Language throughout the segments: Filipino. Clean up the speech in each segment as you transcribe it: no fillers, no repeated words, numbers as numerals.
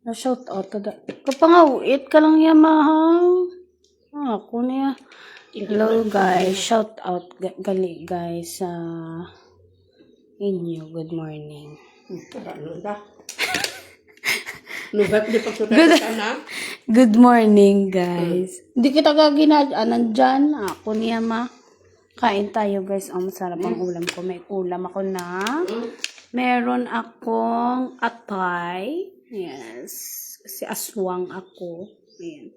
Na-shout out to da. Kapangawit ka lang Yamaha. Ako niya. Hello guys. Shout out gali guys sa inyo. Good morning. Good morning guys. Hindi kita nandyan. Ako niya ma. Kain tayo guys. Ang masarap ang ulam ko. May ulam ako na. Meron akong atay. Yes. Kasi aswang ako. Ayan.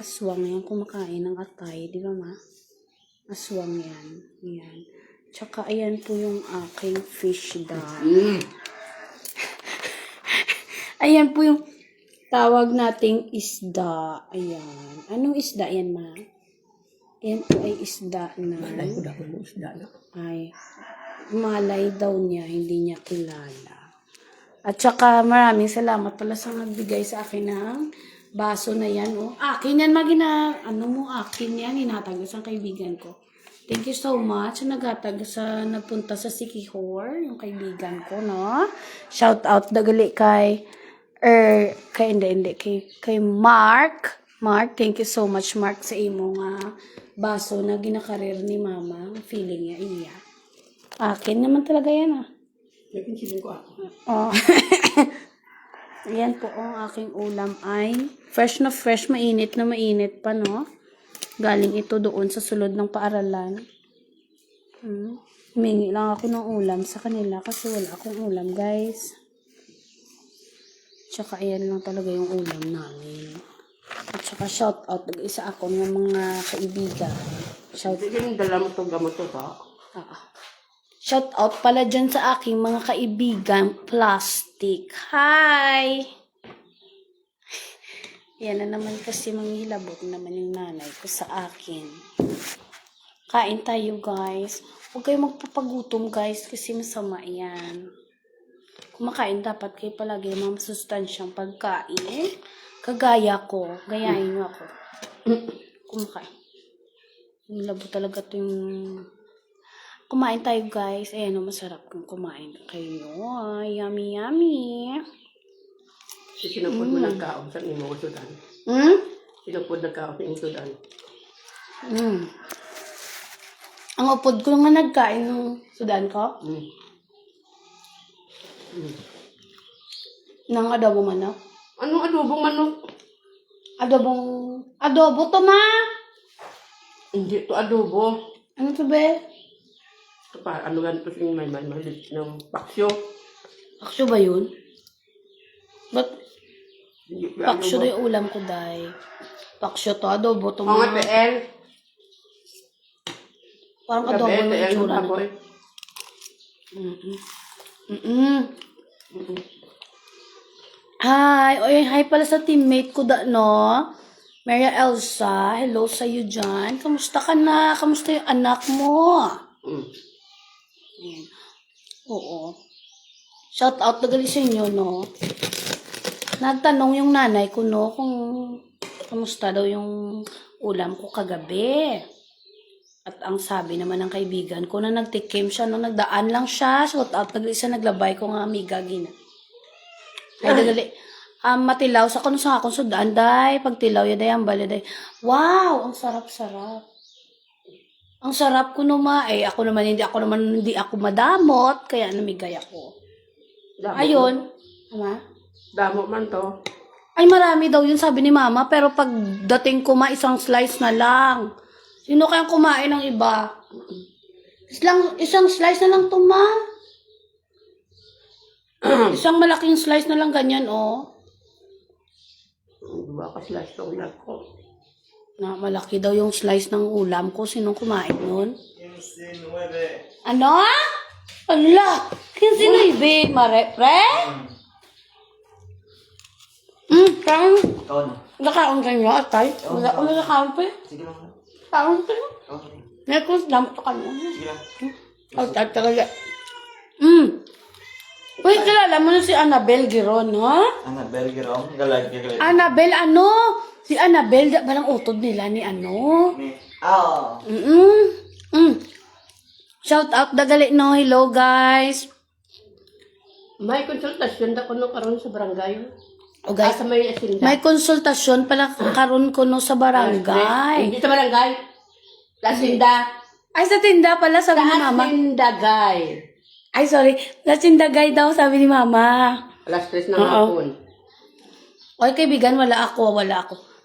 Aswang yan. Kumakain ng atay. Di ba ma? Aswang yan. Ayan. Tsaka ayan po yung aking fish dye. Ayan po yung tawag nating isda. Ayan. Anong isda yan ma? Yan po ay isda na. Ay, malay daw niya. Hindi niya kilala. At saka maraming salamat pala sa nagbigay sa akin ng baso na yan. Oh. Akin yan, akin yan, hinatag sa kaibigan ko. Thank you so much. Napunta sa Sikihor, yung kaibigan ko, no? Shout out dagali kay Mark. Mark, thank you so much, Mark, sa imong baso na ginakarir ni Mama. Feeling niya, iya. Akin naman talaga yan, Oh. Ayan po, ang aking ulam ay fresh na fresh, mainit na mainit pa, no? Galing ito doon sa sulod ng paaralan. Humingi lang ako ng ulam sa kanila kasi wala akong ulam, guys. Tsaka ayan lang talaga yung ulam namin. At saka shout out, isa ako ng mga kaibigan. Hindi dala mo ito gamot ito, ha? Shout out pala dyan sa aking mga kaibigan, plastic. Hi! Yan na naman kasi manghilabot naman yung nanay ko sa akin. Kain tayo guys. Huwag kayo magpapagutom guys kasi masama yan. Kumakain dapat kayo palagi ng mga masustansyang pagkain. Kagaya ko. Gayahin nyo ako. Kumakain. Labo talaga ito yung... Kumain tayo guys. Ayan o, masarap kung kumain kayo. Ay, yummy, yummy. Sinupod mo nagkaon sa imo ko sudan. Sinupod nagkaon sa imo sudan. Ang upod ko nga nagkain ng sudan ko. Nang adobong manok. Anong adobong manok? Adobo to ma! Hindi to adobo. Ano to be? Ano ganito yung may malit ng paksyo. Paksyo ba yun? Ba't Hindi to paksyo adobo. na yung ulam ko, day? Paksyo to, adobo to Mga ma. PL. Parang adobo na yung tsura nito. Hi pala sa teammate ko no? Maria Elsa, hello sa'yo dyan. Kamusta ka na? Kamusta yung anak mo? Ayan. Oo. Shout out na gali sa inyo, no? Nagtanong yung nanay ko, no, kung kamusta daw yung ulam ko kagabi. At ang sabi naman ng kaibigan ko na nagtikim siya, no, nagdaan lang siya. Shout out na gali sa naglabay ko nga amiga gina. Ay, dagali. Matilaw sa kung sa akong sudan, day. Pagtilaw, yaday, ang bali, day. Wow! Ang sarap-sarap. Ang sarap ko naman. Ako naman hindi ako madamot. Kaya namigay ako. Ayun. Ama? Damo man to. Ay, marami daw yun, sabi ni Mama. Pero pag dating ko isang slice na lang. Sino kayang kumain ng iba? Isang slice na lang to, ma. Isang malaking slice na lang ganyan, oh. Diba ka slice ng ulam ko? Na malaki daw yung slice ng ulam ko. Sinong kumain nun? 15-9. Ano? Ala! 15-9. Pre? Parang... Nakaon kayo atay? Wala ko nakaon pa eh. Sige lang. Parang kayo. Okay. Nekos, damot ka niya. Sige lang. Atay talaga. Uy, kilala mo na si Annabelle Giron, ha? Annabelle Girong. Galag. Annabelle, ano? Si Annabelle, balang utod nila ni ano? Shout out dagali no. Hello guys. May konsultasyon da ko no karon sa barangay. O guys, Sa may asinda. may konsultasyon pala karon ko no sa barangay. Hindi sa barangay. Sa asinda. Ay, sa tinda pala, sabi ni Sa mama. asinda, guy. Ay, sorry. Sa tindagay daw, sabi ni mama. Alas 3 ng Oo. hapon. Oy, kaibigan, wala ako.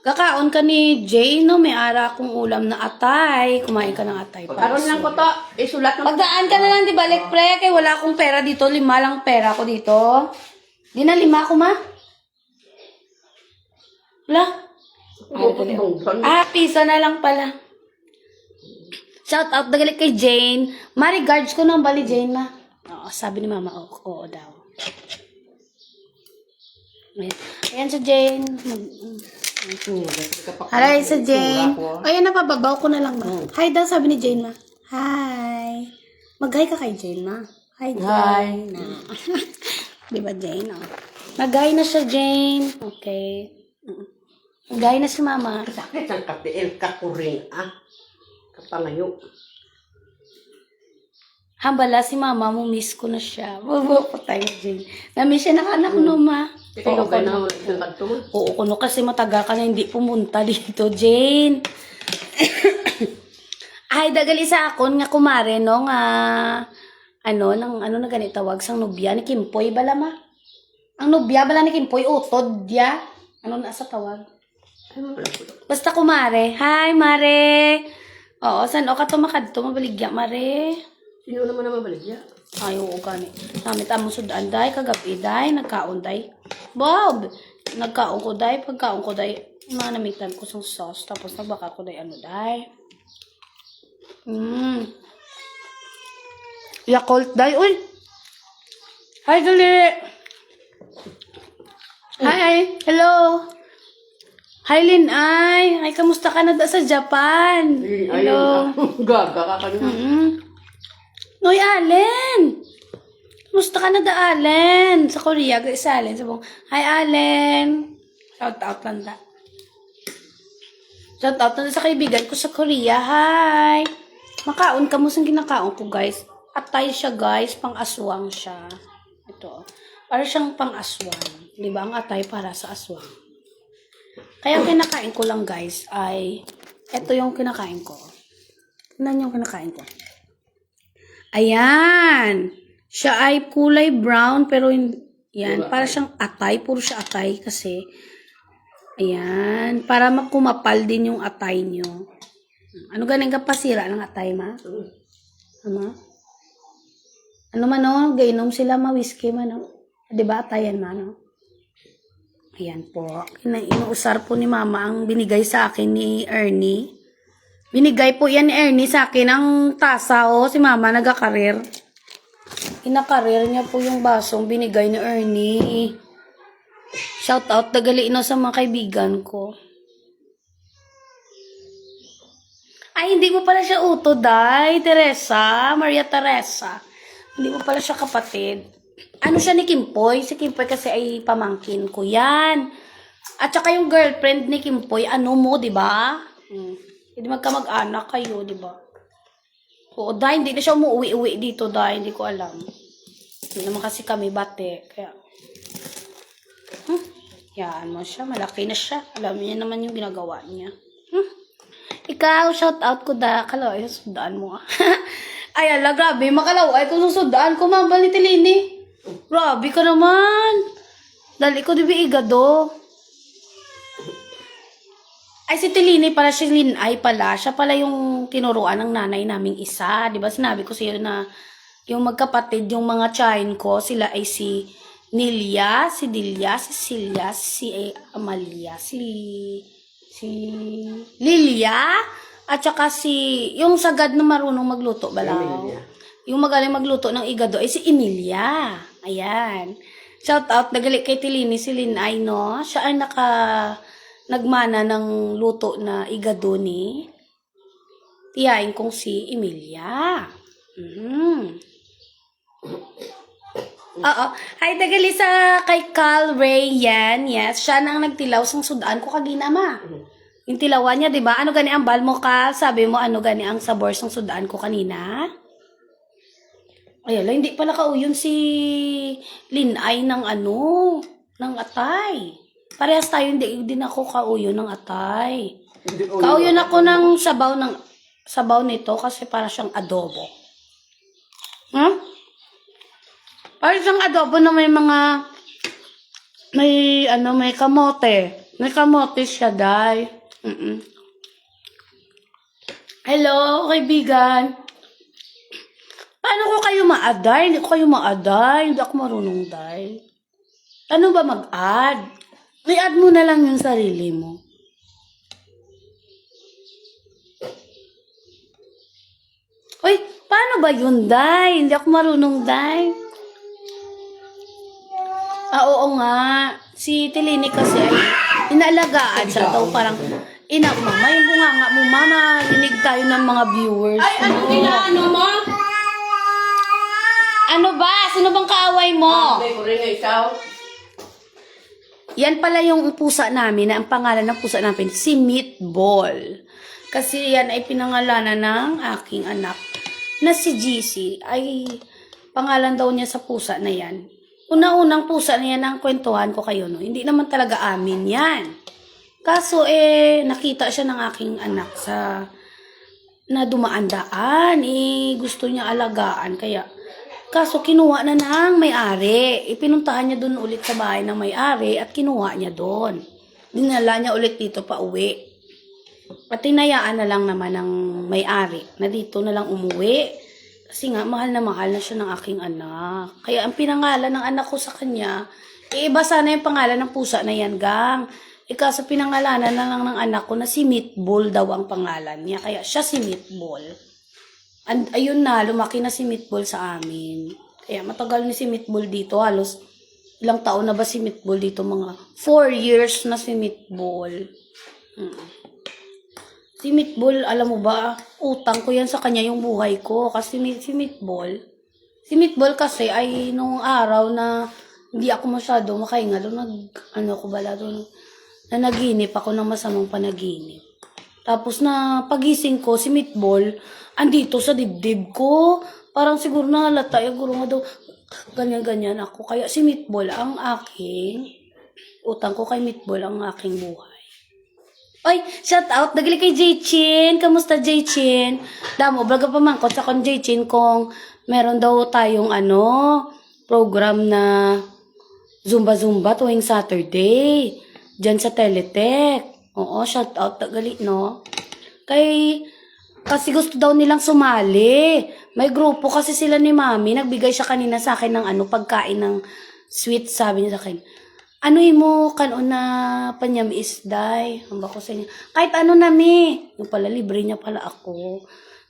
Kakaon ka ni Jay, no? May ara akong ulam na atay. Kumain ka ng atay. Karon lang ko to. Isulat ng... Pagdaan ka na lang, di balik, pre. Kaya wala akong pera dito. 5 lang pera ko dito. Di na 5 ako, ma? Wala. Piso na lang pala. Shout out na galit kay Jane. Ma-regards ko ng bali, Jane, ma. Oo, sabi ni mama, oo daw. Ayan sa Jane. Hi sa Jane. Ayan, napababaw ko na lang, ma. Hi daw, sabi ni Jane, ma. Hi. Mag-hi ka kay Jane, ma. Hi, Jane. Di ba, Jane? Oh. Mag-hi na siya, Jane. Okay. Mag-hi na si mama. Sakit ang kapiil kakuring, kapangayo. Hambala si mama mo, miss ko na siya. Patay na, Jane. Namiss siya ng anak no, ma. Ikaw ka na ng kanto mo. Oo, kuno kasi matagal ka na hindi pumunta dito, Jane. Ay, dagali sa akon nga kumare, no, nga, ano na ganit tawag sang nobya ni Kimpoy bala, ma? Ang nobya bala ni Kimpoy, utod, ya? Ano na sa tawag? Basta kumare. Hi, mare. Oo, saan o ka tumakad to? Mabaligya, mare. Sino naman naman baligya? Ay, oo, gani. Namit among sudaan, day. Kagabi, day. Nagkaon, day. Bob! Nagkaon ko, day. Pagkaon ko, day. Manamitan ko sa sauce. Tapos nagbaka ko, day. Ano, day. Yakult, day. Uy! Hi, gali! Hi! Hello! Hi, Lin Ay! Ay, kamusta ka na sa Japan? Hello! Gaga ka kanina. Noy, Allen! Kamusta ka na da, Allen? Sa Korea, guys, Allen. Sabong, hi, Allen! Shout out lang da. Shout out na sa kaibigan ko sa Korea. Hi! Makaon ka mo sa ginakaon ko, guys. Atay siya, guys. Pang-aswang siya. Ito. Para siyang pang-aswang. Di ba? Ang atay para sa aswang. Kaya kinakain ko lang, guys, ay ito yung kinakain ko. Tignan yung kinakain ko. Ayan. Siya ay kulay brown, pero yan, para siyang atay. Puro siya atay kasi. Ayan. Para makumapal din yung atay nyo. Ano ganing ka pasira ng atay, ma? Ama? Ano man, no? Gainom sila, ma, whiskey, man, no? Diba, atayan, ma, no? Ayan po. Inuusar po ni mama ang binigay sa akin ni Ernie. Binigay po yan ni Ernie sa akin ang tasa, oh. Si mama nagkakarir. Inakarir niya po yung basong binigay ni Ernie. Shout out tagali no sa mga kaibigan ko. Ay, hindi mo pala siya uto, day. Teresa. Maria Teresa. Hindi mo pala siya kapatid. Ano siya ni Kimpoy? Si Kimpoy kasi ay pamangkin ko yan. At saka yung girlfriend ni Kimpoy, ano mo, di ba? Hindi magkamag-anak kayo, di ba? Oo, dahil hindi na siya umuwi-uwi dito, dahil hindi ko alam. Hindi naman kasi kami bate. Kaya, yan mo siya. Malaki na siya. Alam niya naman yung ginagawa niya. Ikaw, shout out ko da. Kalaway, susundaan mo. Ay, ala, grabe. Makalaway kung susundaan ko, mabal ni Tilini. Grabe ka naman. Dali ko di ba igado. Ay, si Tilini pala, si Linay pala. Siya pala yung tinuruan ng nanay naming isa. Di ba sinabi ko sa'yo na yung magkapatid, yung mga tsahin ko, sila ay si Nilia, si Dilia, si Celia, si Amalia, si Lilia, at saka si, yung sagad na marunong magluto, balaw. Yung magaling magluto ng igado ay si Emilia. Ayan. Shout out, nagali kay Tilini, si Linay, no? Siya ay nagmana ng luto na igado ni tiyain kong si Emilia. Oo. Hi, tagali sa kay Carl Ray yan. Yes, siya nang nagtilaw sang sudaan ko kagina, ma. Yung tilawan niya, di ba? Ano gani ang bal mo, Carl? Sabi mo, ano gani ang sabor sang sudaan ko kanina? Ayala, hindi pala kauyon si Linay ng ng atay. Parehas tayo, hindi din ako kauyo ng atay. Hindi ko Kauyo na ako ng sabaw nito kasi para siyang adobo. Para siyang adobo na may kamote. May kamote siya, day. Hello, kaibigan. Paano ko kayo ma-add? Hindi ko kayo ma-add. Hindi ako marunong, day. Ano ba mag-add? I-add mo na lang yung sarili mo. Uy, paano ba yun, day? Hindi ako marunong, day. Oo nga. Si Tilini kasi ay inaalagaan siya daw parang mama, yung bunganga mo, mama, rinig tayo ng mga viewers. Ay, ano ginaano mo? Ano ba? Sino bang kaaway mo? May ko rin nga ikaw. Yan pala yung pusa namin, na ang pangalan ng pusa namin, si Meatball. Kasi yan ay pinangalanan ng aking anak na si GC. Ay, pangalan daw niya sa pusa na yan. Una-unang pusa na yan ang kwentuhan ko kayo, no? Hindi naman talaga amin yan. Kaso, nakita siya ng aking anak na dumaan-daan. Gusto niya alagaan, kaya kaso kinuha na ng may-ari. Pinuntahan niya doon ulit sa bahay ng may-ari at kinuha niya doon. Dinala niya ulit dito pa uwi. At tinayaan na lang naman ng may-ari na dito na lang umuwi. Kasi nga, mahal na siya ng aking anak. Kaya ang pinangalan ng anak ko sa kanya, iba sana yung pangalan ng pusa na yan, gang. Kaso pinangalanan na lang ng anak ko na si Meatball daw ang pangalan niya. Kaya siya si Meatball. And ayun na, lumaki na si Meatball sa amin. Kaya matagal ni si Meatball dito. Halos ilang taon na ba si Meatball dito? Mga 4 years na si Meatball. Si Meatball, alam mo ba, utang ko yan sa kanya yung buhay ko. Kasi si Meatball kasi ay nung araw na hindi ako masyado makahinga. Doon na naginip ako ng masamang panaginip. Tapos na pagising ko, si Meatball, andito sa dibdib ko. Parang siguro nahalata, siguro nga daw, ganyan-ganyan ako. Kaya si Meatball ang utang ko kay Meatball ang aking buhay. Oy, shout out, nagali kay J-Chin. Kamusta, J-Chin? Damo, baga pamangkot sa kon J-Chin kung meron daw tayong program na Zumba-Zumba tuwing Saturday. Diyan sa Teletech. Oo, shout out, nagali, no? Kasi gusto daw nilang sumali. May grupo kasi sila ni Mami. Nagbigay siya kanina sa akin ng pagkain ng sweet. Sabi niya sa akin, ano mo kanon na panyam isday? Ang bako sa inyo. Kahit ano na, mi. Yung pala, libre niya pala ako.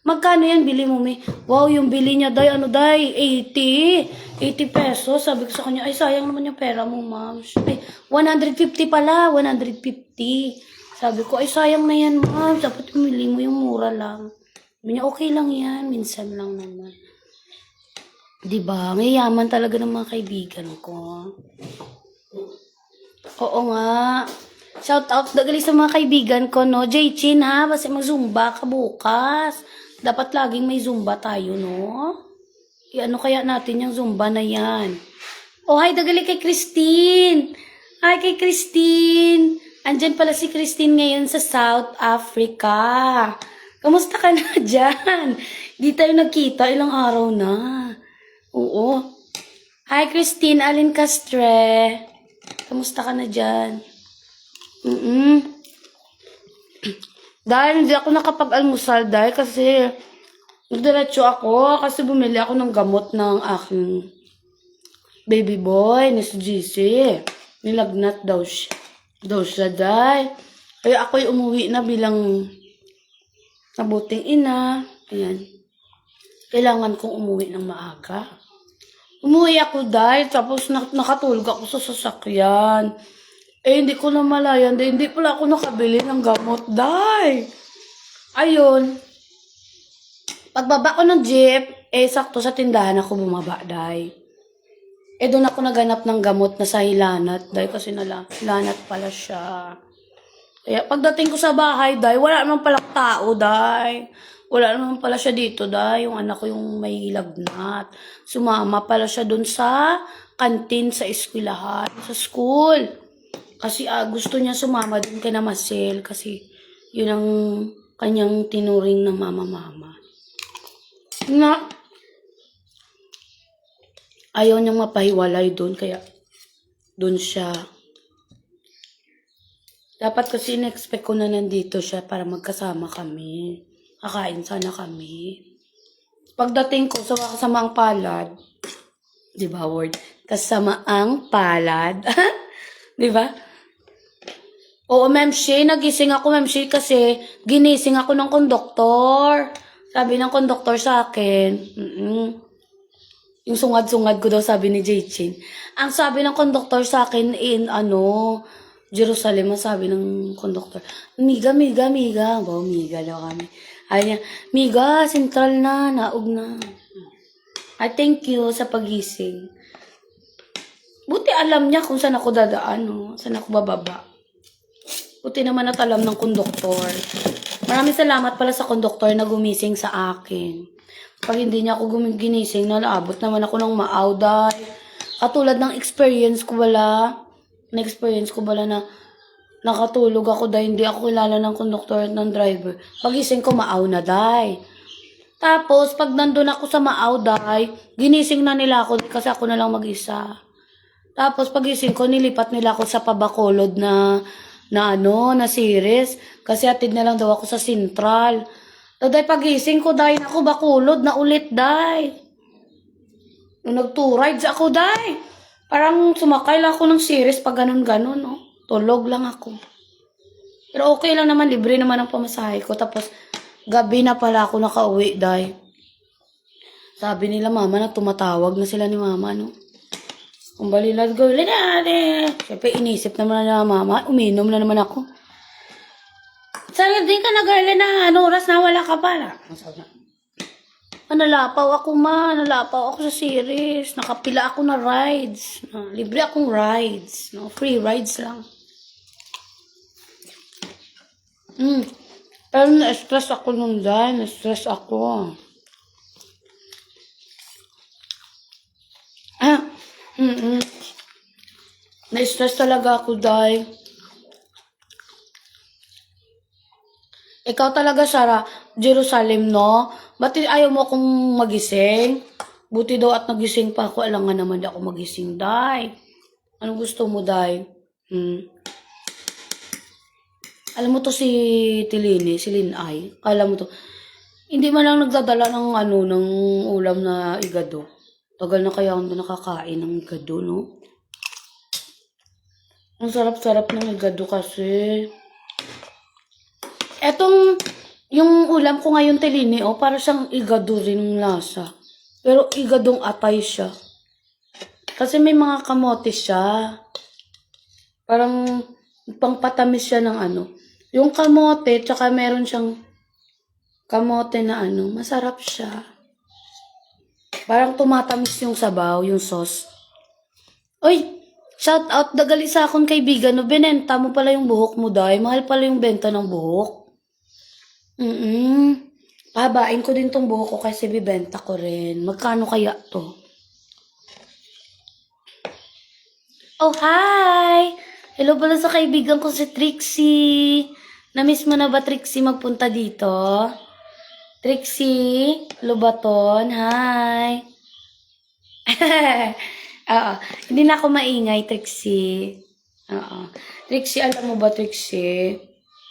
Magkano yan, bili mo, mi? Wow, yung bili niya, day, 80 pesos. Sabi ko sa kanya, ay, sayang naman yung pera mo, ma'am. Ay, 150 pala, 150. Sabi ko, ay, sayang na yan, ma'am. Dapat pumili mo yung mura lang. Sabi niya, okay lang yan. Minsan lang naman. Diba? Ngayaman talaga ng mga kaibigan ko. Oo nga. Shout out dagali sa mga kaibigan ko, no? J-Chin, ha? Basta mag-zumba ka bukas. Dapat laging may zumba tayo, no? Ano kaya natin yung zumba na yan? Oh, hi, dagali kay Christine. Hi kay Christine. Andyan pala si Christine ngayon sa South Africa. Kamusta ka na dyan? Di tayo nagkita, ilang araw na. Oo. Hi, Christine Alin Castre. Kamusta ka na dyan? Dahil hindi ako nakapag-almusal dahil kasi diretso ako kasi bumili ako ng gamot ng aking baby boy ni si GC. Nilagnat daw siya dahil. Kaya ako'y umuwi na bilang mabuting ina. Ayan. Kailangan kong umuwi ng maaga. Umuwi ako dahil tapos nakatulog ako sa sasakyan. Hindi ko na malayan. Hindi pala ako nakabili ng gamot, day. Ayun. Pagbaba ko ng jeep, sakto sa tindahan ako bumaba, day. Doon ako naganap ng gamot na sa Hilanat, day. Kasi Hilanat pala siya. Kaya pagdating ko sa bahay, day, wala naman pala tao, day. Wala naman pala siya dito, day. Yung anak ko yung may lagnat. Sumama pala siya doon sa kantin sa eskwelahan, sa school. Kasi gusto niya sumama din kay na Marcel kasi yun ang kanyang tinuring na mama-mama. Na ayaw niyang mapahiwalay doon kaya doon siya. Dapat kasi in-expect ko na nandito siya para magkasama kami. Kakain sana kami. Pagdating ko sa kasamaang palad, di ba word? Kasamaang palad. Di ba? Oo, Ma'am Shay, nagising ako, Ma'am Shay, kasi ginising ako ng konduktor. Sabi ng konduktor sa akin, yung sungad-sungad ko daw, sabi ni Jaychin. Ang sabi ng konduktor sa akin Jerusalem, ang sabi ng konduktor, Miga. Wow, Miga daw kami. Ay niya, Miga, sentral na, naog na. Ay, thank you sa pagising. Buti alam niya kung saan ako dadaan, saan ako bababa. Buti naman at alam ng konduktor. Maraming salamat pala sa konduktor na gumising sa akin. Pag hindi niya ako ginising, nalaabot naman ako ng maawday. Katulad ng experience ko bala na nakatulog ako dahil hindi ako kilala ng konduktor at ng driver. Pagising ko, maaw na day. Tapos, pag nandun ako sa maaw day, ginising na nila ako kasi ako na lang mag-isa. Tapos, pagising ko, nilipat nila ako sa Pabacolod na series. Kasi atid na lang daw ako sa Central. Daday pagising ko, dahil ako Bacolod na ulit, day. Nung nag-2 rides ako, day. Parang sumakay lang ako ng series pag ganun-ganun, no? Tulog lang ako. Pero okay lang naman, libre naman ang pamasahe ko. Tapos, gabi na pala ako nakauwi, day. Sabi nila, mama, na tumatawag na sila ni mama, no? Kumbali, let's go, linade. Siyempre, inisip naman na mama, uminom na naman ako. Sana din ka na, girl, na oras na wala ka pala. Nalapaw ako, nalapaw ako sa series. Nakapila ako na rides. Libre akong rides. Free rides lang. Pero na-stress ako nung dahil. Na-stress ako. Na-stress talaga ako, dahil. Ikaw talaga, Sarah, Jerusalem, no? Ba't ayaw mo akong magising? Buti daw at nagising pa ako. Alam nga naman di ako magising, day. Anong gusto mo, day? Alam mo to si Tilini, si Linay. Alam mo to. Hindi man lang nagdadala ng ng ulam na igado. Tagal na kaya ako nakakain ng igado, no? Ang sarap-sarap ng igado kasi. Etong, yung ulam ko ngayon, Tilini, para siyang igado rin ng lasa. Pero igadong atay siya. Kasi may mga kamote siya. Parang pangpatamis siya ng Yung kamote, tsaka meron siyang kamote na masarap siya. Parang tumatamis yung sabaw, yung sauce. Oy, shout out dagali sa akong kaibigan, no, binenta mo pala yung buhok mo, day. Mahal pala yung benta ng buhok. Pahabain ko din tong buhok ko kasi bibenta ko rin. Magkano kaya to? Oh, hi! Hello pala sa kaibigan ko si Trixie. Na-miss mo na ba, Trixie, magpunta dito? Trixie, Lubaton, hi! Oo, hindi na ako maingay, Trixie. Oo. Trixie, alam mo ba, Trixie?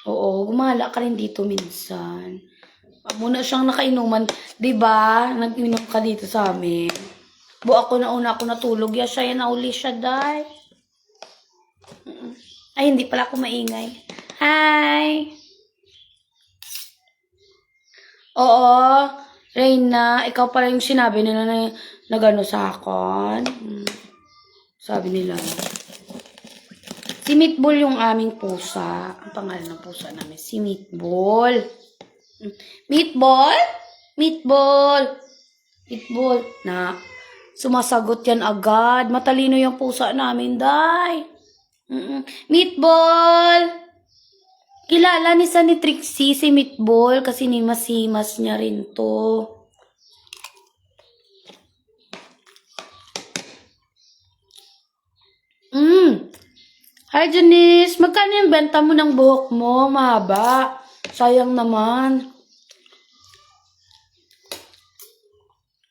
Oo, gumala ka rin dito minsan. Muna siyang nakainuman. Diba? Nag-inom ka dito sa amin. Ako natulog. Siya yan, nauli siya, day. Ay, hindi pala ako maingay. Hi! Oo, Reyna, ikaw pala yung sinabi nila na gano'n sa akin. Sabi nila. Si Meatball yung aming pusa. Ang pangalan ng pusa namin, si Meatball. Meatball? Meatball. Meatball. Na, sumasagot yan agad. Matalino yung pusa namin, day. Meatball. Kilala ni Trixie si Meatball kasi nimas-himas niya rin to. Hi, Janice. Magkano yung benta mo ng buhok mo? Mahaba. Sayang naman.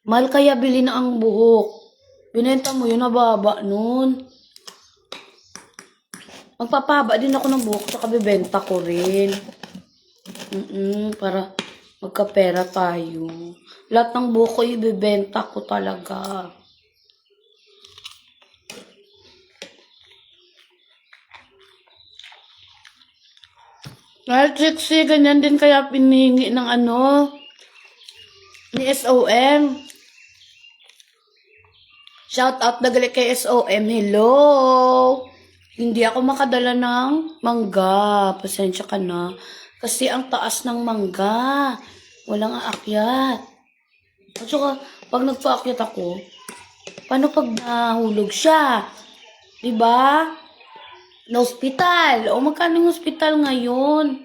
Mahal kaya bili na ang buhok. Binenta mo yun, nababa nun. Magpapahaba din ako ng buhok, tsaka bibenta ko rin. Para magkapera tayo. Lahat ng buhok ko ibibenta ko talaga. Kahit sexy, ganyan din kaya pinihingi ng ni SOM. Shout out na galit kay SOM. Hello! Hindi ako makadala ng mangga. Pasensya ka na. Kasi ang taas ng mangga. Walang aakyat. At saka, pag nagpaakyat ako, paano pag nahulog siya? Diba? Na hospital. O magkano yung hospital ngayon?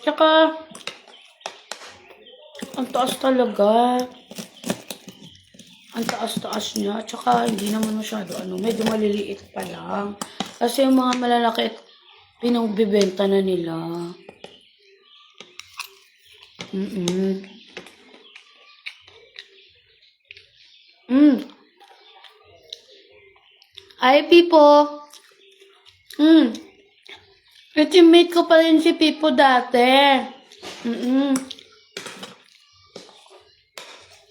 Tsaka, ang taas talaga. Ang taas-taas niya. Tsaka, hindi naman masyado, medyo maliliit pa lang. Kasi yung mga malalaki, pinagbibenta na nila. Hi, Pipo. Teammate ko pa rin si Pipo dati.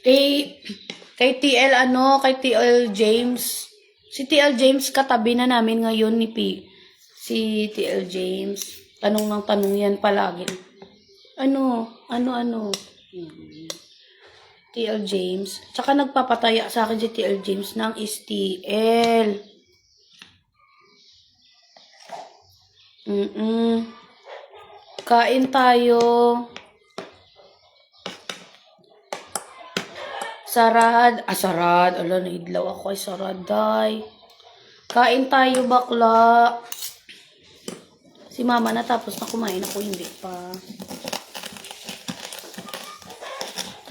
Kay TL kay TL James. Si TL James katabi na namin ngayon ni si TL James. Tanong ng tanong yan palagi. Ano? TL James. Tsaka nagpapataya sa akin si TL James ng STL. Kain tayo. Sarad. Sarad. Ala, naidlaw ako ay saraday. Kain tayo, bakla. Si mama natapos na kumain ako, hindi pa.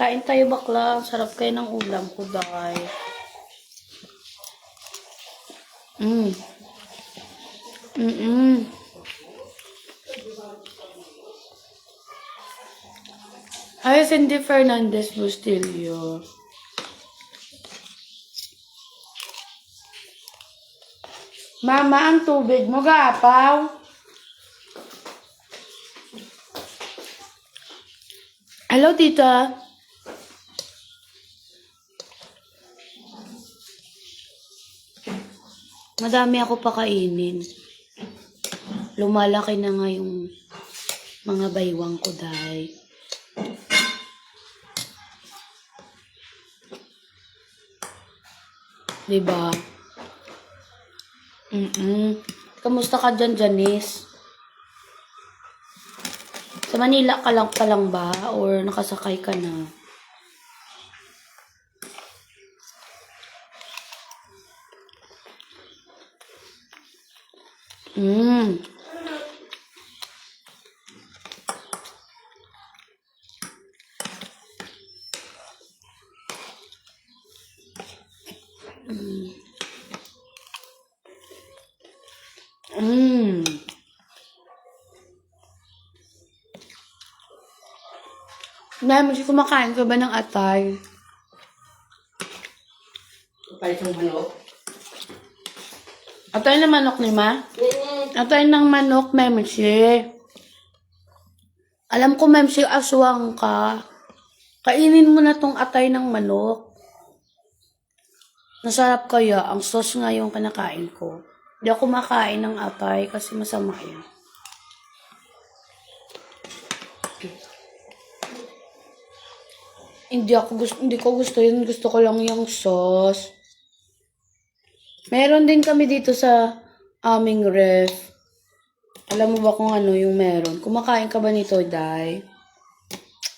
Kain tayo, bakla. Sarap kayo ng ulam ko, day. Ay, Cindy Fernandez Bustillo. Mama, ang tubig mo, gapaw. Hello, tita. Madami ako pakainin. Lumalaki na nga yung mga baywang ko, day. Diba? Kamusta ka dyan, Janice? Sa Manila ka lang pa lang ba? Or nakasakay ka na? Dahil kumakain ka ba ng atay? Kapay sa manok. Atay ng manok ni ma? Atay ng manok, memsi. Alam ko, memsi, aswang ka. Kainin mo na tong atay ng manok. Nasarap kaya, ang sauce nga yung kinakain ko. Hindi ako makain ng atay kasi masama yun. Hindi ko gusto yun. Gusto ko lang yung sauce. Meron din kami dito sa aming ref. Alam mo ba kung ano yung meron? Kumakain ka ba nito, Day?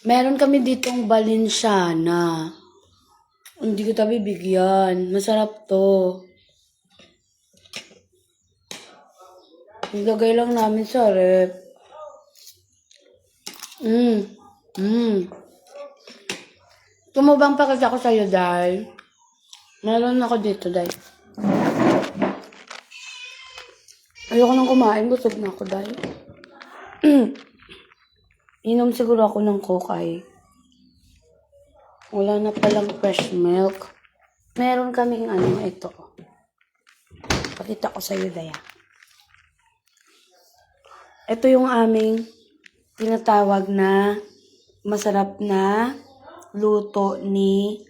Meron kami ditong Balenciana. Hindi ko tabi bigyan. Masarap to. Nilagay lang namin sa ref. Tumubang pakita ko sa'yo, Day. Meron ako dito, Day. Ayoko nang kumain. Busog na ako dahil. Inom siguro ako ng Coke ay. Wala na palang fresh milk. Meron kaming ito. Pakita ko sa'yo, Daya. Ito yung aming tinatawag na masarap na luto ni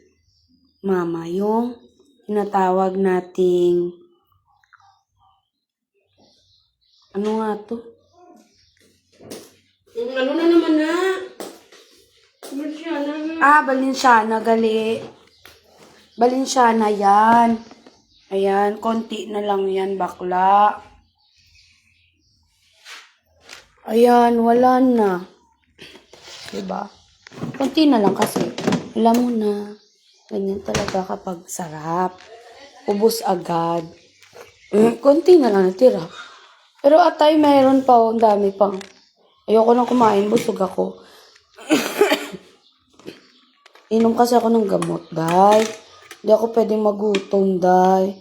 Mama. Yung tinatawag nating ano nga to? Ano na naman na? Balinsana, gali. Balinsana yan. Ayan, konti na lang yan, bakla. Ayan, wala na. Diba? Konti na lang kasi. Alam mo na, ganyan talaga kapag sarap. Ubus agad. Konti na lang natira. Pero atay, mayroon pa, ang dami pang. Ayoko nang kumain, busog ako. Inom kasi ako ng gamot, day. Hindi ako pwedeng magutom, day.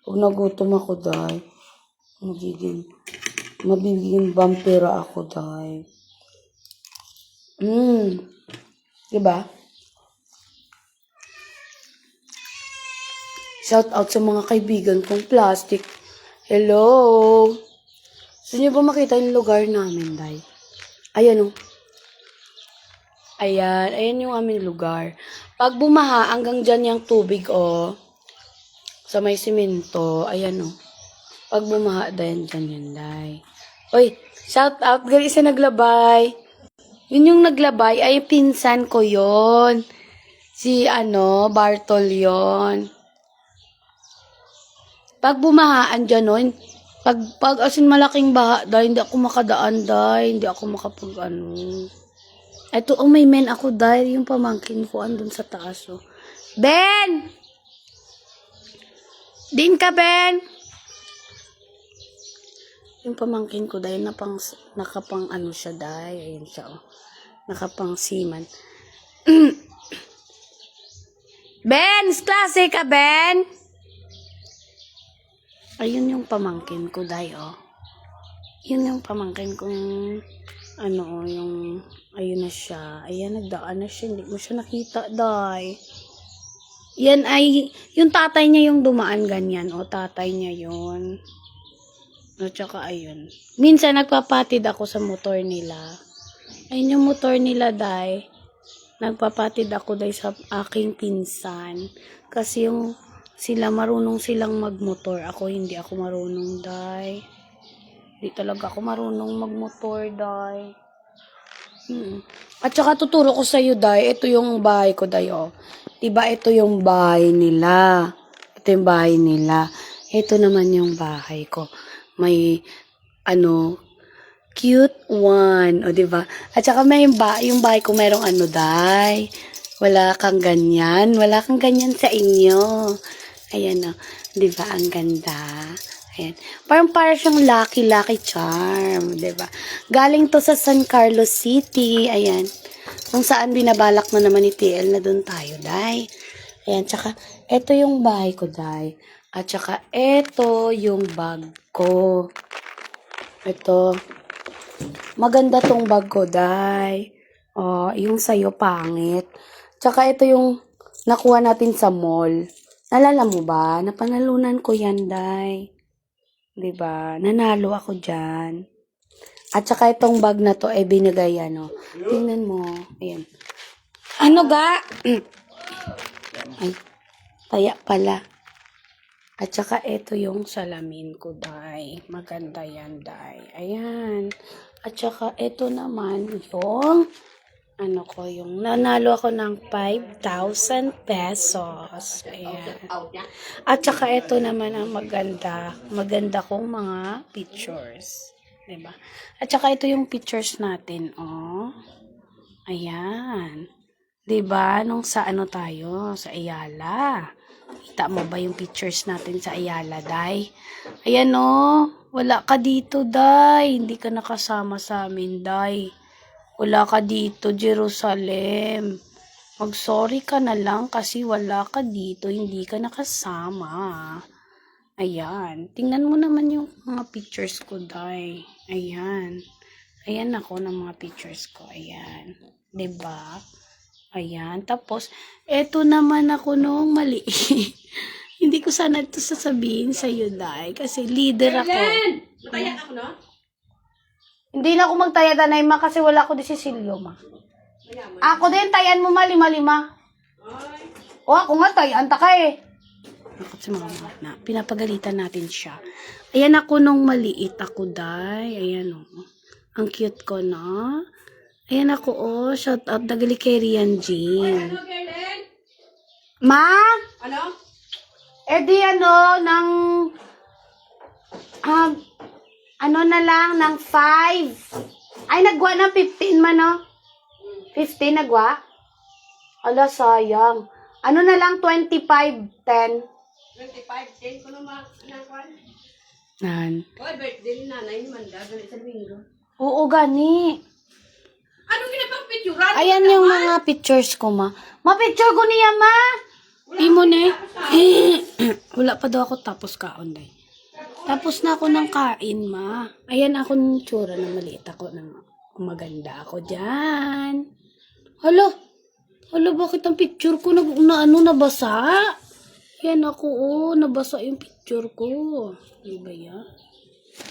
Pag nagutom ako, day, mabibiging vampira ako, day. Diba? Shout out sa mga kaibigan kong plastic. Hello! Gusto niyo ba makita yung lugar namin, day? Ayan, oh. Ayan yung aming lugar. Pag bumaha, hanggang dyan yung tubig, oh. Sa may simento, ayan, oh. Pag bumaha, dyan yan, day. Uy, shout out, gali isa naglabay. Yun yung naglabay, ay pinsan ko yon. Si, Bartol yon. Pag bumahaan dyan, no, pag asin malaking baha, day, hindi ako makadaan, day. Hindi ako Ito, may men ako, day. Yung pamangkin ko, andun sa taas, oh. Ben! Din ka, Ben! Yung pamangkin ko, day, nakapang siya, day. Ayun siya, oh. Nakapang seaman. Ben! Klase ka, Ben! Ayun yung pamangkin ko, day, oh. Yun yung pamangkin kong, ayun na siya. Ayan, nagdaan na siya. Hindi mo siya nakita, day. Yan ay, yung tatay niya yung dumaan ganyan, oh. Tatay niya yun. At saka, ayun. Minsan, nagpapatid ako sa motor nila. Ayun yung motor nila, day. Nagpapatid ako, day, sa aking pinsan. Kasi marunong silang magmotor. Ako, hindi ako marunong, day. Hindi talaga ako marunong magmotor, day. At saka tuturo ko sa'yo, day. Ito yung bahay ko, day, oh. Diba, ito yung bahay nila. Ito yung bahay nila. Ito naman yung bahay ko. May, cute one. O, diba? At saka may yung bahay ko merong day. Wala kang ganyan. Wala kang ganyan sa inyo. Ayan, o. Diba, ang ganda. Ayan. Parang siyang lucky charm. Diba? Galing to sa San Carlos City. Ayan. Kung saan binabalak na naman ni TL na doon tayo, day. Ayan. Tsaka, eto yung bahay ko, day. At tsaka, eto yung bag ko. Ito. Maganda tong bag ko, day. Oh, yung sa'yo, pangit. Tsaka, ito yung nakuha natin sa mall. Nalala mo ba? Napanalunan ko yan, day. Diba? Nanalo ako dyan. At saka itong bag na to, binigay yan, oh. Tingnan mo. Ayan. Ano ga? Ay, taya pala. At saka ito yung salamin ko, day. Maganda yan, day. Ayan. At saka ito naman yung yung nanalo ako ng 5,000 pesos. Ayan. At saka ito naman ang maganda kong mga pictures. Diba? At saka ito yung pictures natin, oh. Ayan. Diba? Nung sa tayo? Sa Ayala. Kita mo ba yung pictures natin sa Ayala, day? Ayan, oh. Wala ka dito, day. Hindi ka nakasama sa amin, day. Wala ka dito, Jerusalem. Mag-sorry ka na lang kasi wala ka dito, hindi ka nakasama. Ayan. Tingnan mo naman yung mga pictures ko, day. Ayan. Ayan ako ng mga pictures ko. Ayan. 'Di ba? Ayan. Tapos, eto naman ako nung maliit. Hindi ko sana ito sasabihin sa iyo, day. Kasi leader ako. Mataya ako, no? Hindi na ako magtaya, Danay, ma, kasi wala ako di Cecilio, ma. Mayaman. Ako din, tayan mo, ma, lima-lima. Ay. O, ako nga, tayan ta ka eh. Bakit si mama na? Pinapagalitan natin siya. Ayan ako nung maliit ako, day. Ayan, oh. Ang cute ko, na. Ayan ako, oh. Shout out, dagali kay Rian Jean. Ano, Kellen? Ma! Ano? Eh di ano, ng... ano na lang, ng 5. Ay, nagwa ng 15 man, no? 15 nagwa? Ala, sayang. Ano na lang, 25, 10. 25, 10 ko naman, anakwan. Nan. Oy, birthday ni nanay ni Manda, galit sa Domingo. Oo, gani. Anong ginapang-picturan? Ayan yung mga pictures ko, ma. Ma-picture ko niya, ma. Di mo na wala pa daw ako tapos kaon, day. Tapos na ako ng kain, ma. Ayan ako ng tsura na maliit ako. Maganda ako dyan. Hala. Hala, bakit ang picture ko nabasa? Yan ako, oh. Nabasa yung picture ko. Di ba yan?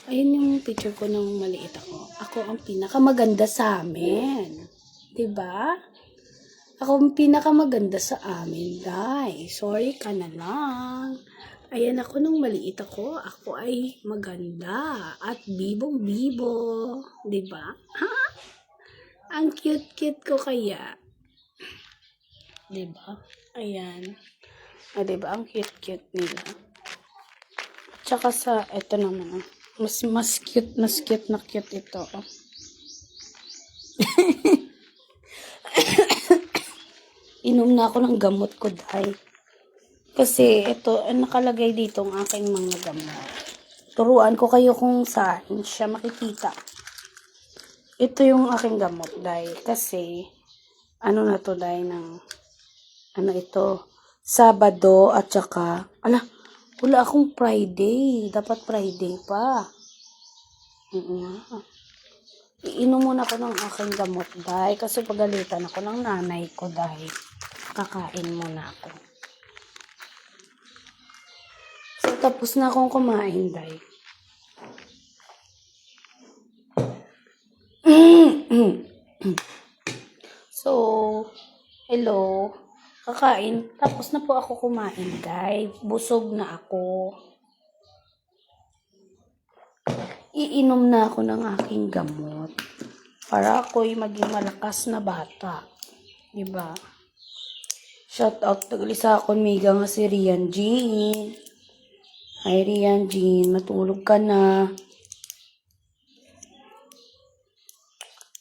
Ayan yung picture ko nung maliit ako. Ako ang pinakamaganda sa amin. Di ba? Ako ang pinakamaganda sa amin, guys. Sorry ka na lang. Ayan ako nung maliit ako. Ako ay maganda at bibong-bibo. Diba? Ha? Ang cute-cute ko kaya. Diba? Ayan. Diba? Ang cute-cute nila. Tsaka sa, eto naman. Mas cute na cute ito. Oh. Inom na ako ng gamot ko, day. Kasi ito, nakalagay dito ang aking mga gamot. Turuan ko kayo kung saan siya makikita. Ito yung aking gamot, day. Kasi, ano na to, day, ng, ano ito, Sabado at saka, wala akong Friday. Dapat Friday pa. Iinom muna ako ng aking gamot, day. Kasi pagalitan ako ng nanay ko, day. Kakain muna ako. So, tapos na akong kumain, day. So, hello. Kakain. Tapos na po ako kumain, day. Busog na ako. Iinom na ako ng aking gamot. Para ako'y maging malakas na bata. Diba? Shout out tagali sa akong miga nga si Rian Jean. Hi Rian Jean, matulog ka na.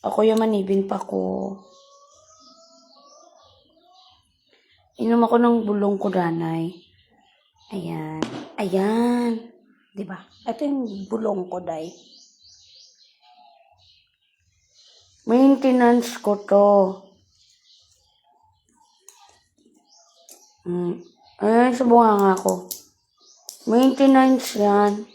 Ako yung manibin pa ko. Inom ako ng bulong ko, danay. Ayan. Ayan. Diba? Ito yung bulong ko, day. Maintenance ko to. Ayan, sa bunganga ko. Maintenance yan.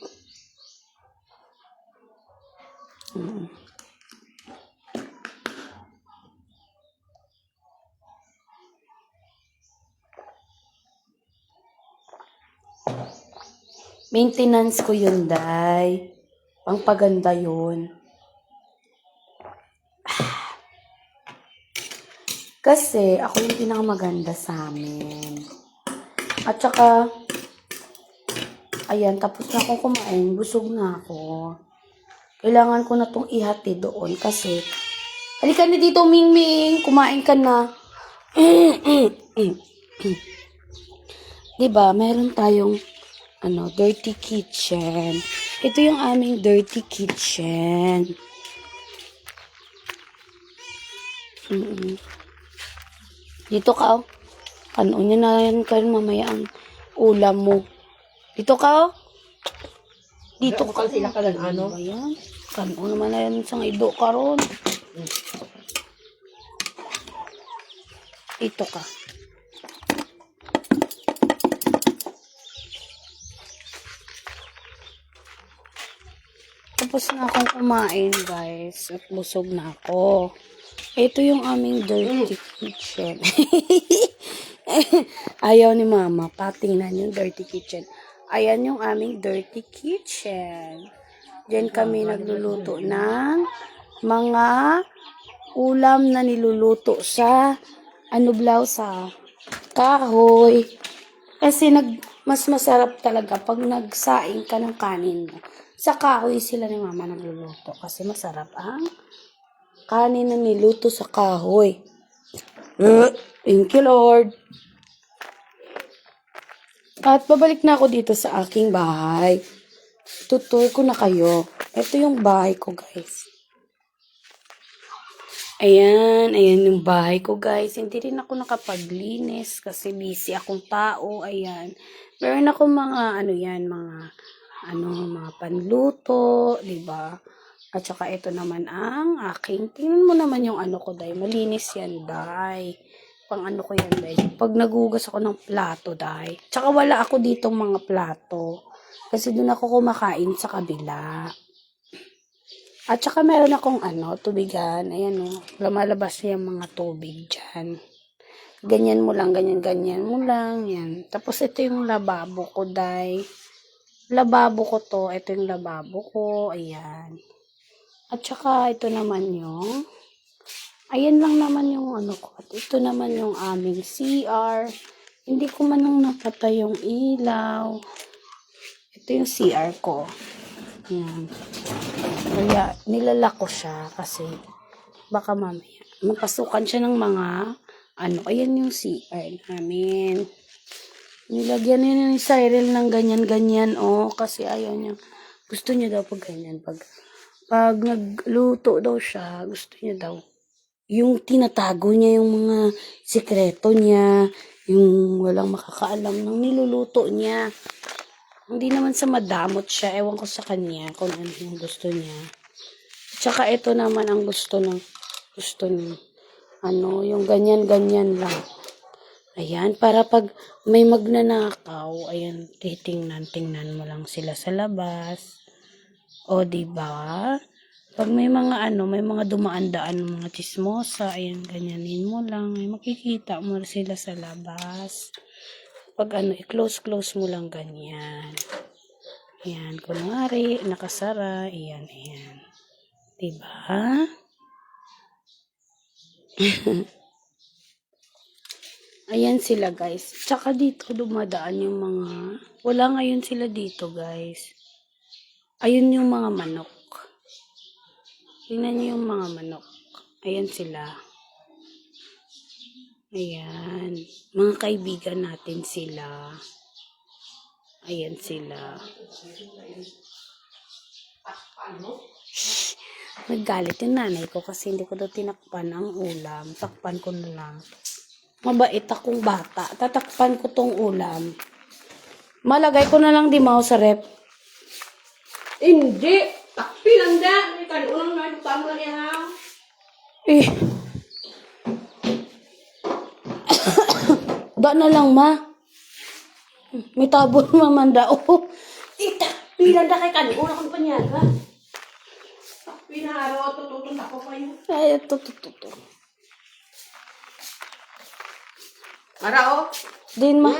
Maintenance ko yun, day. Pangpaganda yun. Kasi, ako yung pinakamaganda sa amin. At saka, ayan, tapos na akong kumain. Busog na ako. Kailangan ko na itong ihati doon kasi, halika na dito, Ming-Ming. Kumain ka na. Diba, meron tayong, dirty kitchen. Ito yung aming dirty kitchen. Dito ka, oh. Kanon niya na yan kayo mamaya ang ulam mo. Dito ka, oh. Dito ka. Sila ka lang, ano? Ano ba yan? Kanon naman na yan isang ido ka ron. Dito ka. Tapos na akong kumain, guys. At busog na ako. Ito yung aming dirty kitchen. Ayaw ni mama. Patingnan yung dirty kitchen. Ayan yung aming dirty kitchen. Diyan kami nagluluto ng mga ulam na niluluto sa sa kahoy. Kasi mas masarap talaga pag nagsaing ka ng kanin mo. Sa kahoy sila ni mama nagluluto kasi masarap ang kanin na niluto sa kahoy. Thank you, Lord. At babalik na ako dito sa aking bahay. Tutur ko na kayo. Ito yung bahay ko, guys. Ayan yung bahay ko, guys. Hindi rin ako nakapaglinis kasi busy akong tao. Ayan. Meron ako mga, mga panluto, diba? At saka ito naman ang aking, tingnan mo naman yung ko, day. Malinis yan, day. Pang ko yan, day. Pag nagugas ako ng plato, day. Tsaka wala ako ditong mga plato. Kasi doon ako kumakain sa kabila. At saka meron akong tubigan. Ayan lumalabas yung mga tubig dyan. Ganyan mo lang. Yan. Tapos ito yung lababo ko, day. Lababo ko to. Ito yung lababo ko. Ayan. At saka ito naman yung, ayan lang naman yung ko. At ito naman yung aming CR. Hindi ko man nang napatay yung ilaw. Ito yung CR ko. Ayan. Kaya nilalak ko siya kasi baka mamaya mapasukan siya ng mga ayan yung CR namin. Nilagyan niya ng Cyril ng ganyan kasi ayaw niya. Gusto niya daw pag ganyan. Pag nagluto daw siya, gusto niya daw yung tinatago niya yung mga sikreto niya, yung walang makakaalam ng niluluto niya. Hindi naman sa madamot siya, ewan ko sa kanya kung ano yung gusto niya. Tsaka ito naman ang gusto niya, yung ganyan lang. Ayan, para pag may magnanakaw, ayan, tingnan mo lang sila sa labas. O, diba? Pag may mga may mga dumaan-daan, mga chismosa, ayan, ganyanin mo lang. Ay, makikita mo sila sa labas. Pag i-close mo lang ganyan. Ayan, kunwari, nakasara, ayan. Diba? Ayan sila, guys. Tsaka dito dumadaan yung mga, wala ngayon sila dito, guys. Ayun yung mga manok. Tingnan niyo yung mga manok. Ayan sila. Ayan. Mga kaibigan natin sila. Ayan sila. Shhh! Naggalit yung nanay ko kasi hindi ko daw tinakpan ang ulam. Takpan ko na lang. Mabait akong bata. Tatakpan ko tong ulam. Malagay ko na lang di mo sa rep. Hindi. Takpilan da. May kanulang na ito tamo na niya. Da na lang, ma. May tabon mamanda. Takpilan da kay kanulang kung panyaga. Pinaharo at tututun ako pa yun. Ay, ito. Ara Din, ma.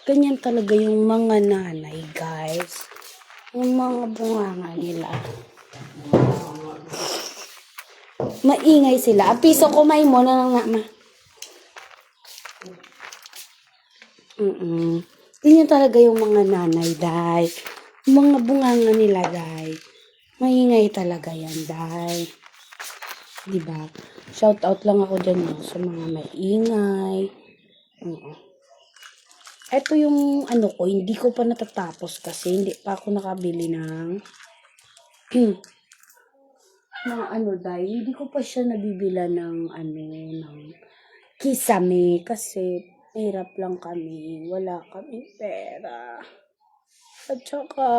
Ganyan talaga yung mga nanay, guys. Yung mga bunganga nila. Maingay sila. Piso kumay mo na lang, ma. Ganyan talaga yung mga nanay, day. Mga bunganga nila, day. Maingay talaga yan, day. Diba? Shout out lang ako dyan sa mga maingay. Ito yung ko, hindi ko pa natatapos kasi hindi pa ako nakabili ng dahil hindi ko pa siya nabibila ng kisame kasi hirap lang kami, wala kaming pera. At saka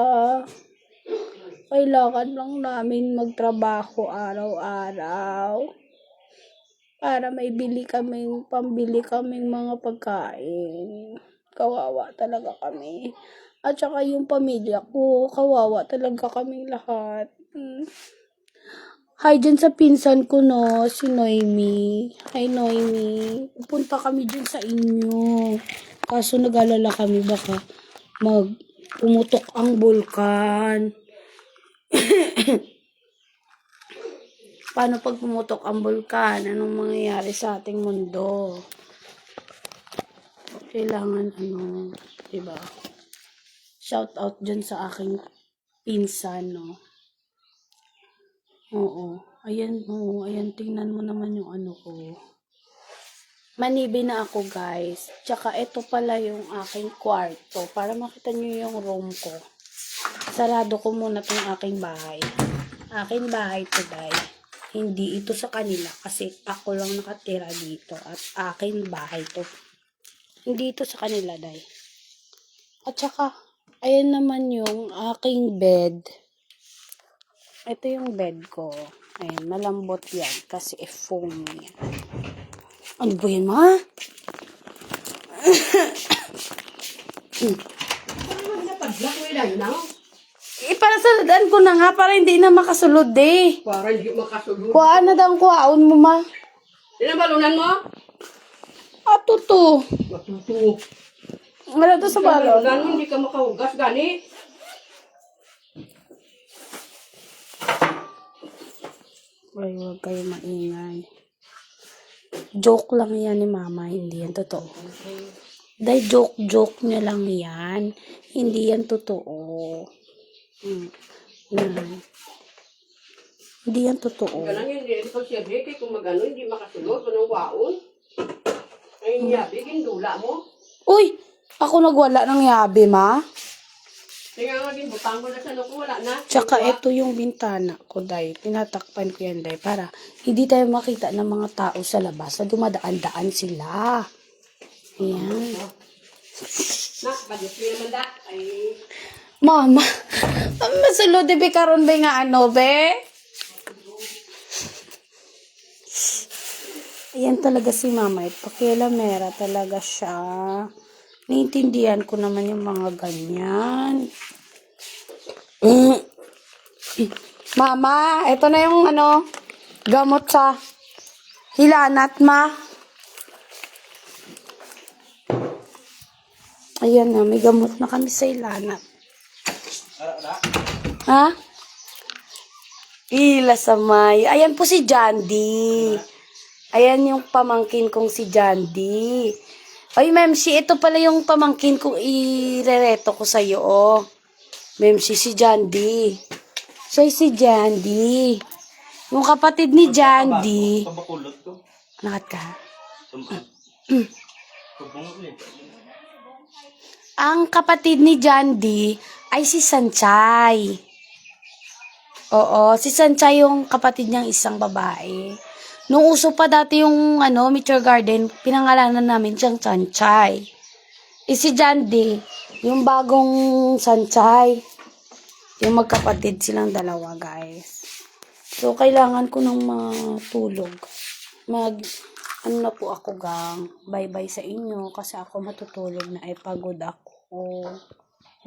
kailangan lang namin magtrabaho araw-araw para may pambili kaming mga pagkain. Kawawa talaga kami. At saka yung pamilya ko, kawawa talaga kaming lahat. Hi dyan sa pinsan ko, no, si Noemi. Hi, Noemi. Pupunta kami dyan sa inyo. Kaso nag-alala kami baka pumutok ang bulkan. Paano pag pumutok ang bulkan? Anong mangyayari sa ating mundo? Kailangan, diba? Shout out dyan sa aking pinsan, no? Oo. Ayan, tingnan mo naman yung ano ko. Manibi na ako, guys. Tsaka, ito pala yung aking kwarto. Para makita nyo yung room ko. Sarado ko muna tong aking bahay. Aking bahay to, guys. Hindi ito sa kanila. Kasi ako lang nakatira dito. At aking bahay to. Hindi ito sa kanila, day. At tsaka, ayan naman yung aking bed. Ito yung bed ko. Ayan, malambot yan. Kasi foam yan. Ano ba yan, ma? Ano mo napag-block mo ilan na? Ipanasaladaan ko na nga para hindi na makasulod eh. Para hindi makasulod. Kuhaan na daw ang kuhaon mo, ma. Ilan balunan mo? Ato to. Matuto. Wala to sa balon. Balunan, hindi ka makahugas, gani. Ay, huwag kayo maingay. Joke lang yan ni mama, hindi yan totoo. Dahil joke niya lang yan. Hindi yan totoo. Yan. Hindi yan totoo. Ganang hindi ito siya kay kung magano hindi makasulod anong waon. Ay niya bigin dula mo. Uy! Ako nagwala ng yabi, ma. Tingnan nga din butang ko na sa nuko wala na. Tsaka ito yung bintana ko, day. Tinatakpan ko yan, day. Para hindi tayo makita ng mga tao sa labas na dumadaan-daan sila. Ayan. Na, bagis mo naman da. Ay, Mama, masulod di karon ba nga ano, be? Ayan talaga si mama. Pakialamera talaga siya. Naiintindihan ko naman yung mga ganyan. Mama, ito na yung gamot sa hilanat, ma. Ayan na, may gamot na kami sa hilanat. Ha? Ila sa may. Ayan po si Jandy. Ayan yung pamangkin kong si Jandy. Ay, Memsi, ito pala yung pamangkin kong irereto ko sa'yo, oh. Memsi, si Jandy. Siya si Jandy. Yung kapatid ni Jandy. Pabakulot ko. Nakat ka? Pabungot ulit. Ang kapatid ni Jandy ay si Sanchay. Oo, si Sanchay yung kapatid niyang isang babae. Nung uso pa dati yung Mature Garden, pinangalanan namin siyang Sanchay. Si Jandy, yung bagong Sanchay. Yung magkapatid silang dalawa, guys. So, kailangan ko ng matulog. Na po ako, gang. Bye-bye sa inyo kasi ako matutulog na ay pagod ako.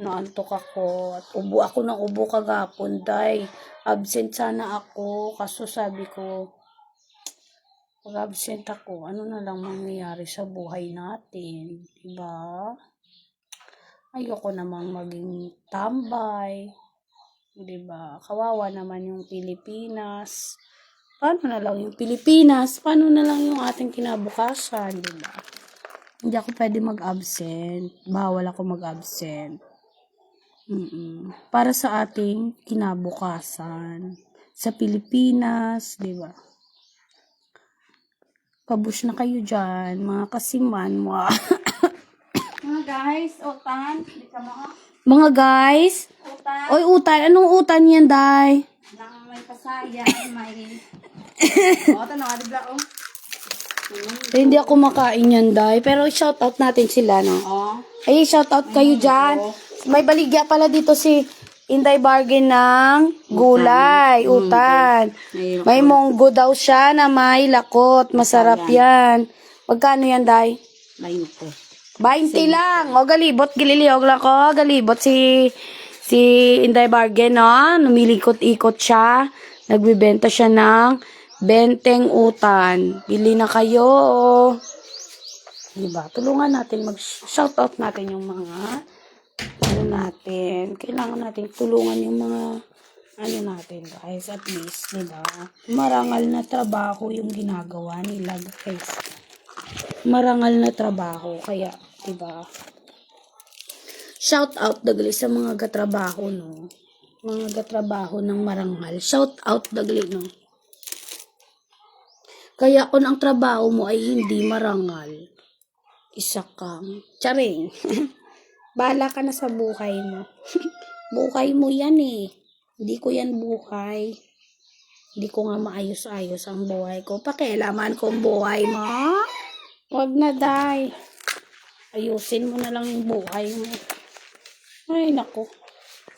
Naantok ako. At ubo ako ng ubo kagapon, day. Absent sana ako. Kaso sabi ko, pag absent ako, ano na lang mangyayari sa buhay natin? Diba? Ayoko namang maging tambay. Diba? Kawawa naman yung Pilipinas. Paano na lang yung Pilipinas? Paano na lang yung ating kinabukasan? Diba? Hindi ako pwede mag-absent. Bawal ako mag-absent. Para sa ating kinabukasan. Sa Pilipinas, diba? Pabush na kayo dyan, mga kasiman mo. Mga guys, utan. Di ka mga Mga guys, utan. oy utan, anong utan yan, day? Nang may pasaya, may... Utan na, di ba, oh? Hindi ako makain yan, day. Pero shoutout natin sila, no? Oh. Ay, shoutout kayo dyan. May baligya pala dito si Inday Bargain ng gulay, utan. May monggo daw siya na may lakot. Masarap yan. Magkano yan, day? 20. 20 lang. O, galibot, gililiyog lang ko. Galibot si Inday Bargain, no? Numilikot-ikot siya. Nagbibenta siya ng 20 utan. Bili na kayo. Diba? Tulungan natin. Mag-shoutout natin yung mga ano natin. Kailangan natin tulungan yung mga ano natin, guys. At least, diba? Marangal na trabaho yung ginagawa nila, guys. Marangal na trabaho. Kaya, diba? Shout out dagli sa mga gatrabaho, no? Mga gatrabaho ng marangal. Shout out dagli, no? Kaya kung ang trabaho mo ay hindi marangal, isa kang charing. Bahala ka na sa buhay mo. Buhay mo yan eh. Hindi ko yan buhay. Hindi ko nga maayos-ayos ang buhay ko. Pakialaman ko ang buhay mo. Wag na, day. Ayusin mo na lang yung buhay mo. Ay, naku.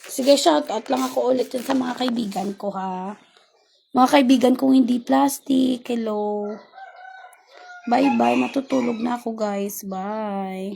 Sige, shout out lang ako ulit yun sa mga kaibigan ko, ha. Mga kaibigan kong hindi plastic. Hello. Bye-bye. Matutulog na ako, guys. Bye.